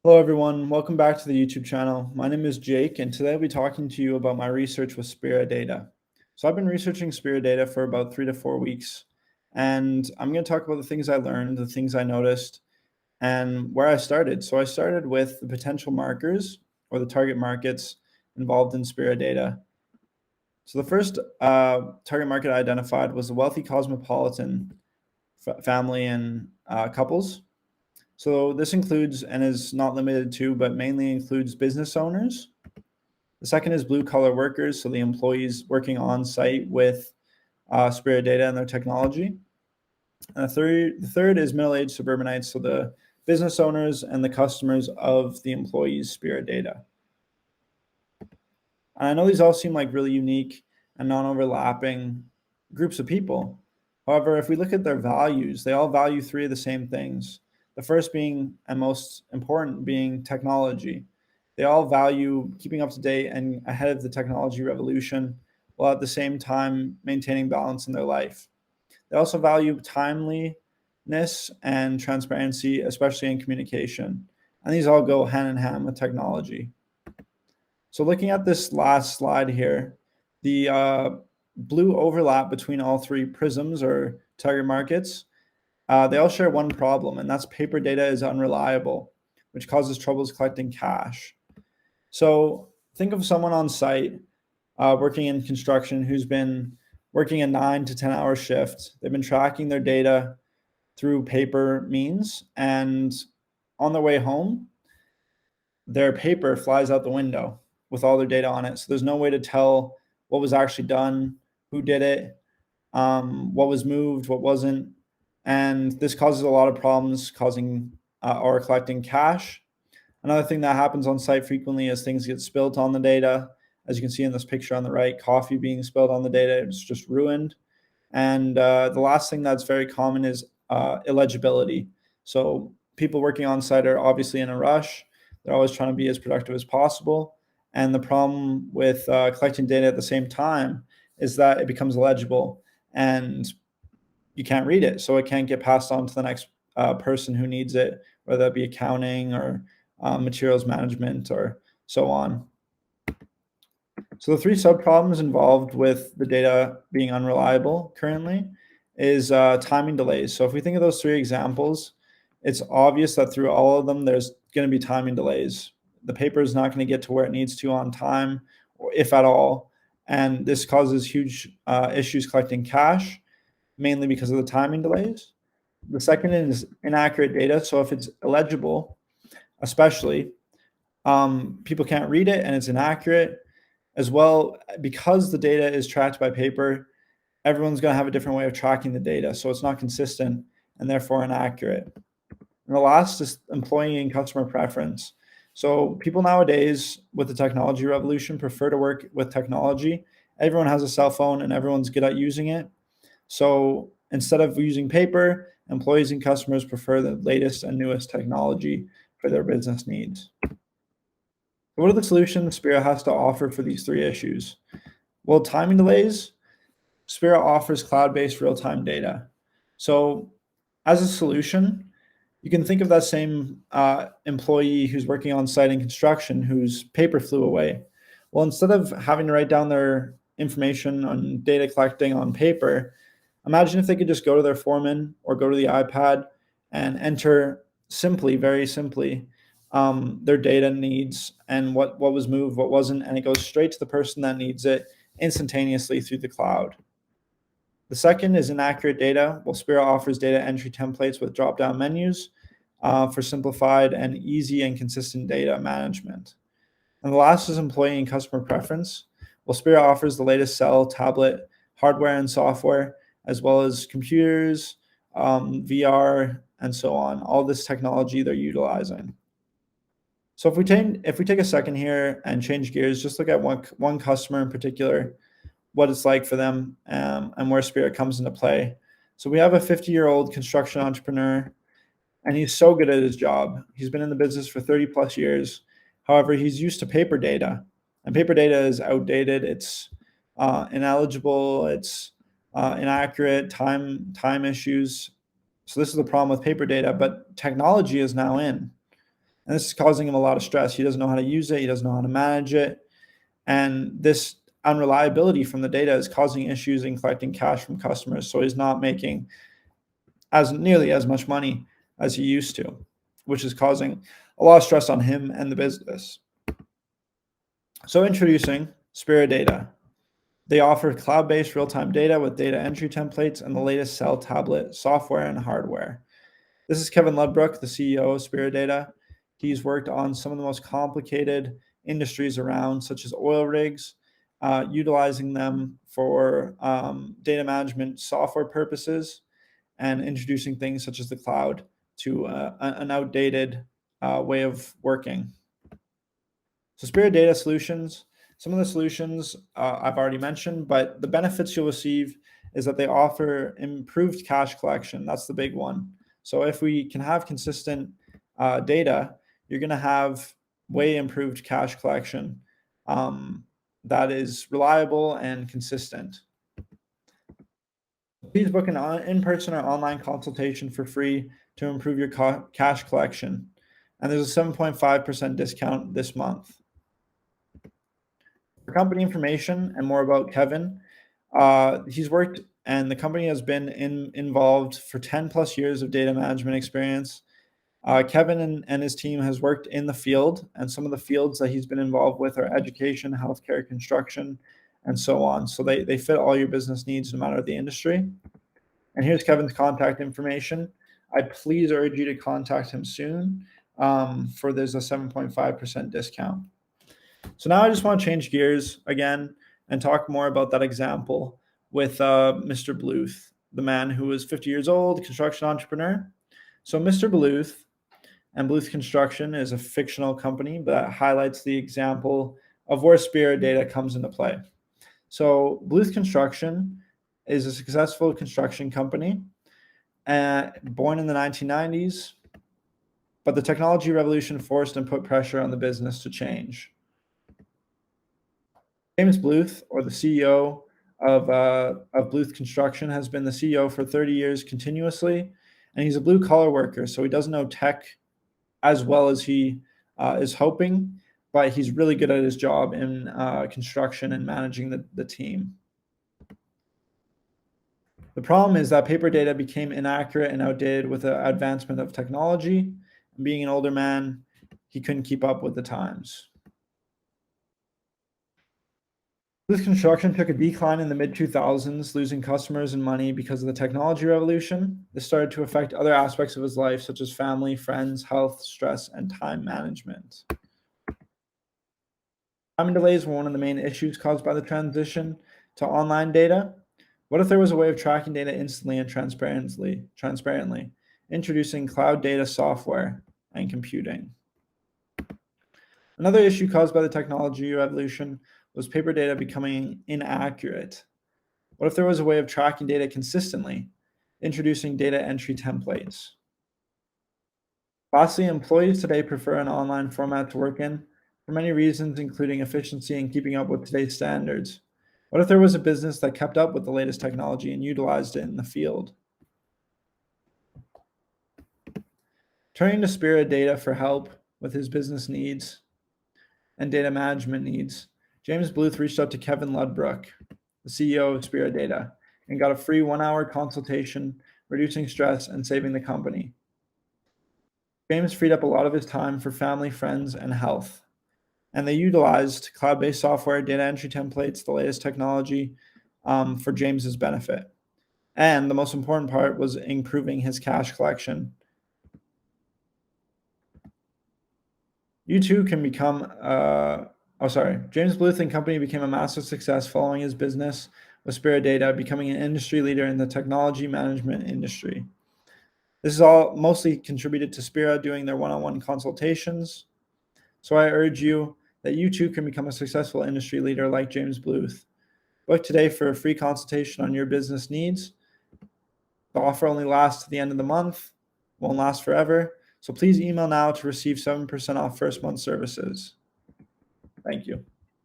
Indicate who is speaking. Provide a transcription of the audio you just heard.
Speaker 1: Hello everyone, welcome back to the YouTube channel. My name is Jake and today I'll be talking to you about my research with Spira data. So I've been researching Spira data for about 3 to 4 weeks and I'm going to talk about the things I learned, the things I noticed, and where I started. So I started with the potential markers or the target markets involved in Spira data. So the first target market I identified was the wealthy cosmopolitan family and couples. So this includes and is not limited to, but mainly includes business owners. The second is blue collar workers, so the employees working on site with Spirit data and their technology. And the third is middle-aged suburbanites, so the business owners and the customers of the employees' Spirit data. And I know these all seem like really unique and non-overlapping groups of people. However, if we look at their values, they all value three of the same things. The first being, and most important, being technology. They all value keeping up to date and ahead of the technology revolution, while at the same time maintaining balance in their life. They also value timeliness and transparency, especially in communication. And these all go hand in hand with technology. So looking at this last slide here, the blue overlap between all three prisms or target markets, they all share one problem, and that's paper data is unreliable, which causes troubles collecting cash. So think of someone on site working in construction who's been working a 9 to 10 hour shift. They've been tracking their data through paper means, and on their way home, their paper flies out the window with all their data on it. So there's no way to tell what was actually done, who did it, what was moved, what wasn't. And this causes a lot of problems causing or collecting cash. Another thing that happens on site frequently is things get spilled on the data. As you can see in this picture on the right, coffee being spilled on the data, it's just ruined. And the last thing that's very common is illegibility. So people working on site are obviously in a rush. They're always trying to be as productive as possible. And the problem with collecting data at the same time is that it becomes illegible and you can't read it. So it can't get passed on to the next person who needs it, whether that be accounting or materials management or so on. So the three subproblems involved with the data being unreliable currently is timing delays. So if we think of those three examples, it's obvious that through all of them, there's going to be timing delays. The paper is not going to get to where it needs to on time, or if at all. And this causes huge issues collecting cash, mainly because of the timing delays. The second is inaccurate data. So if it's illegible, especially, people can't read it and it's inaccurate. As well, because the data is tracked by paper, everyone's going to have a different way of tracking the data. So it's not consistent and therefore inaccurate. And the last is employee and customer preference. So people nowadays with the technology revolution prefer to work with technology. Everyone has a cell phone and everyone's good at using it. So instead of using paper, employees and customers prefer the latest and newest technology for their business needs. What are the solutions Spira has to offer for these three issues? Well, timing delays, Spira offers cloud-based real-time data. So as a solution, you can think of that same employee who's working on site in construction whose paper flew away. Well, instead of having to write down their information on data collecting on paper, imagine if they could just go to their foreman or go to the iPad and enter simply, very simply, their data needs and what was moved, what wasn't, and it goes straight to the person that needs it instantaneously through the cloud. The second is inaccurate data. Well, Spira offers data entry templates with drop-down menus for simplified and easy and consistent data management. And the last is employee and customer preference. Well, Spira offers the latest cell, tablet, hardware and software, as well as computers, VR, and so on. All this technology they're utilizing. So if we take a second here and change gears, just look at one customer in particular, what it's like for them, and where Spirit comes into play. So we have a 50-year-old construction entrepreneur, and he's so good at his job. He's been in the business for 30 plus years. However, he's used to paper data, and paper data is outdated. It's ineligible. It's inaccurate. Time issues. So this is the problem with paper data. But technology is now in. And this is causing him a lot of stress. He doesn't know how to use it. He doesn't know how to manage it. And this unreliability from the data is causing issues in collecting cash from customers. So he's not making nearly as much money as he used to, which is causing a lot of stress on him and the business. So introducing Spirit Data. They offer cloud-based real-time data with data entry templates and the latest cell tablet software and hardware. This is Kevin Ludbrook, the CEO of Spirit Data. He's worked on some of the most complicated industries around, such as oil rigs, utilizing them for data management software purposes, and introducing things such as the cloud to an outdated way of working. So Spirit Data Solutions, some of the solutions I've already mentioned, but the benefits you'll receive is that they offer improved cash collection. That's the big one. So if we can have consistent data, you're going to have way improved cash collection that is reliable and consistent. Please book an in-person or online consultation for free to improve your cash collection. And there's a 7.5% discount this month. For company information and more about Kevin, he's worked and the company has been involved for 10 plus years of data management experience. Kevin and his team has worked in the field, and some of the fields that he's been involved with are education, healthcare, construction, and so on. So they fit all your business needs no matter the industry. And here's Kevin's contact information. I please urge you to contact him soon for there's a 7.5% discount. So now I just want to change gears again and talk more about that example with Mr. Bluth, the man who is 50 years old, construction entrepreneur. So Mr. Bluth and Bluth Construction is a fictional company that highlights the example of where Spirit Data comes into play. So Bluth Construction is a successful construction company born in the 1990s, but the technology revolution forced and put pressure on the business to change. James Bluth, or the CEO of Bluth Construction, has been the CEO for 30 years continuously, and he's a blue-collar worker, so he doesn't know tech as well as he is hoping, but he's really good at his job in construction and managing the team. The problem is that paper data became inaccurate and outdated with the advancement of technology. And being an older man, he couldn't keep up with the times. Bluth Construction took a decline in the mid-2000s, losing customers and money because of the technology revolution. This started to affect other aspects of his life, such as family, friends, health, stress, and time management. Timing delays were one of the main issues caused by the transition to online data. What if there was a way of tracking data instantly and transparently, introducing cloud data software and computing? Another issue caused by the technology revolution was paper data becoming inaccurate. What if there was a way of tracking data consistently, introducing data entry templates? Lastly, employees today prefer an online format to work in for many reasons, including efficiency and keeping up with today's standards. What if there was a business that kept up with the latest technology and utilized it in the field? Turning to Spirit Data for help with his business needs and data management needs, James Bluth reached out to Kevin Ludbrook, the CEO of Spirit Data, and got a free 1-hour consultation, reducing stress and saving the company. James freed up a lot of his time for family, friends, and health. And they utilized cloud-based software, data entry templates, the latest technology for James's benefit. And the most important part was improving his cash collection. You too can become, James Bluth and Company became a massive success following his business with Spirit Data, becoming an industry leader in the technology management industry. This is all mostly contributed to Spira doing their one-on-one consultations. So I urge you that you too can become a successful industry leader like James Bluth. Book today for a free consultation on your business needs. The offer only lasts to the end of the month, won't last forever. So please email now to receive 7% off first month services. Thank you.